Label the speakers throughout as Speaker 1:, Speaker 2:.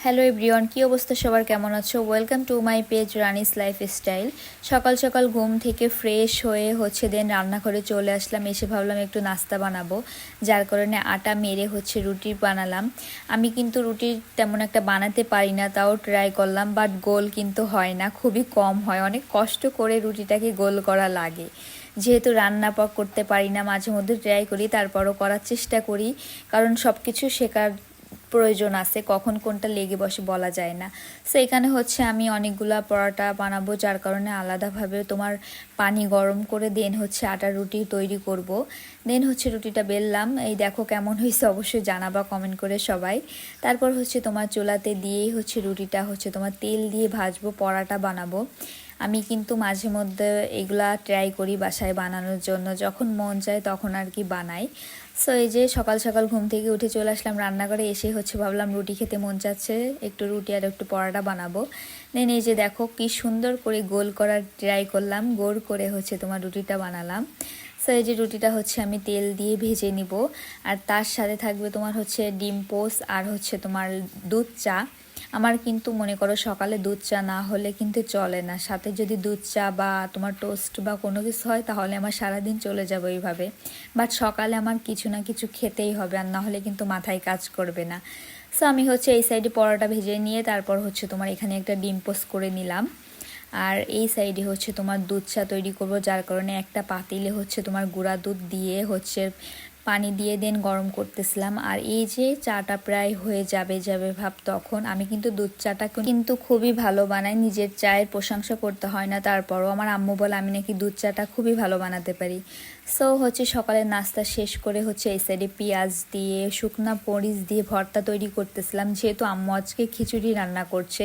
Speaker 1: Hello everyone, কি অবস্থা সবার, কেমন আছো? Welcome to my page রানিস lifestyle. সকাল সকাল ঘুম থেকে ফ্রেশ হয়ে দেন রান্নাঘরে চলে আসলাম। এসে ভাবলাম একটু নাস্তা বানাবো, যার কারণে আটা মেরে রুটি বানালাম। আমি কিন্তু রুটি তেমন একটা বানাতে পারি না, তাও ট্রাই করলাম, বাট গোল কিন্তু হয় না, খুবই কম হয়। অনেক কষ্ট করে রুটিটাকে গোল করা লাগে। যেহেতু রান্না করতে পারি না, মাঝে মধ্যে ট্রাই করি, তারপরও করার চেষ্টা করি, কারণ সব কিছু শেখার প্রয়োজন আছে, কখন কোনটা লেগে বসে বলা যায় না। সো এখানে আমি অনেকগুলা পরোটা বানাবো, যার কারণে আলাদাভাবে পানি গরম করে দেন আটার রুটি তৈরি করব। দেন রুটিটা বেললাম, এই দেখো কেমন হয়েছে অবশ্যই জানাবা কমেন্ট করে সবাই। তারপর তোমার চুলাতে দিয়েই রুটিটা তোমার তেল দিয়ে ভাজবো, পরোটা বানাবো। আমি কিন্তু মাঝে মধ্যে এগুলা ট্রাই করি বাসায় বানানোর জন্য, যখন মন চায় তখন আর কি বানাই। সো এই যে সকাল সকাল ঘুম থেকে উঠে চলে আসলাম রান্নাঘরে। এসে ভাবলাম রুটি খেতে মন চাচ্ছে, একটু রুটি আর একটু পরোটা বানাবো। দেন এই যে দেখো কি সুন্দর করে গোল করার ট্রাই করলাম, গোল করে তোমার রুটিটা বানালাম। সো এই যে রুটিটা আমি তেল দিয়ে ভেজে নিব, আর তার সাথে থাকবে তোমার ডিম পোস্ট আর তোমার দুধ চা। আমার কিন্তু মনে করো সকালে দুধ চা না হলে কিন্তু চলে না, সাথে যদি দুধ চা বা তোমার টোস্ট বা কোনো কিছু হয় তাহলে আমার সারাদিন চলে যাবে এইভাবে। বাট সকালে আমার কিছু না কিছু খেতেই হবে, আর না হলে কিন্তু মাথায় কাজ করবে না। সো আমি এই সাইডে পরোটা ভেজে নিয়ে তারপর তোমার এখানে একটা ডিম পোস্ট করে নিলাম, আর এই সাইডে তোমার দুধ চা তৈরি করব, যার কারণে একটা পাতিলে তোমার গুঁড়া দুধ দিয়ে পানি দিয়ে দেন গরম করতেছিলাম। আর এই যে চাটা প্রায় হয়ে যাবে যাবে ভাব, তখন আমি কিন্তু দুধ চাটা কিন্তু খুবই ভালো বানাই, নিজের চায়ের প্রশংসা করতে হয় না, তারপরও আমার আম্মু বলে আমি নাকি দুধ চাটা খুবই ভালো বানাতে পারি। সো সকালের নাস্তা শেষ করে এই সাইডে পেঁয়াজ দিয়ে শুকনা মরিচ দিয়ে ভর্তা তৈরি করতেছিলাম, যেহেতু আম্মু আজকে খিচুড়ি রান্না করছে।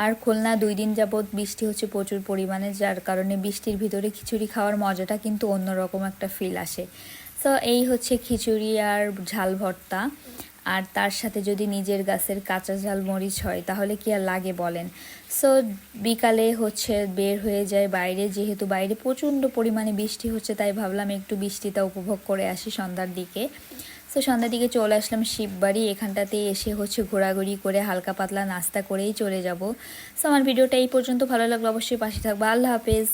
Speaker 1: আর খুলনা 2 দিন যাবৎ বৃষ্টি প্রচুর পরিমাণে, যার কারণে বৃষ্টির ভিতরে খিচুড়ি খাওয়ার মজাটা কিন্তু অন্যরকম একটা ফিল আসে। তো এই খিচুড়ি আর ঝাল ভর্তা, আর তার সাথে যদি নিজের গাছের কাঁচা ঝাল মরিচ হয় তাহলে কি আর লাগে বলেন। সো বিকালে বের হয়ে যায় বাইরে, যেহেতু বাইরে প্রচণ্ড পরিমাণে বৃষ্টি তাই ভাবলাম একটু বৃষ্টিটা উপভোগ করে আসি সন্ধ্যার দিকে। সো সন্ধ্যার দিকে চলে আসলাম শিববাড়ি, এখানটাতে এসে ঘোরাঘুরি করে হালকা পাতলা নাস্তা করেই চলে যাব। সো আমার ভিডিওটা এই পর্যন্ত, ভালো লাগলো অবশ্যই পাশে থাকবো। আল্লাহ হাফেজ।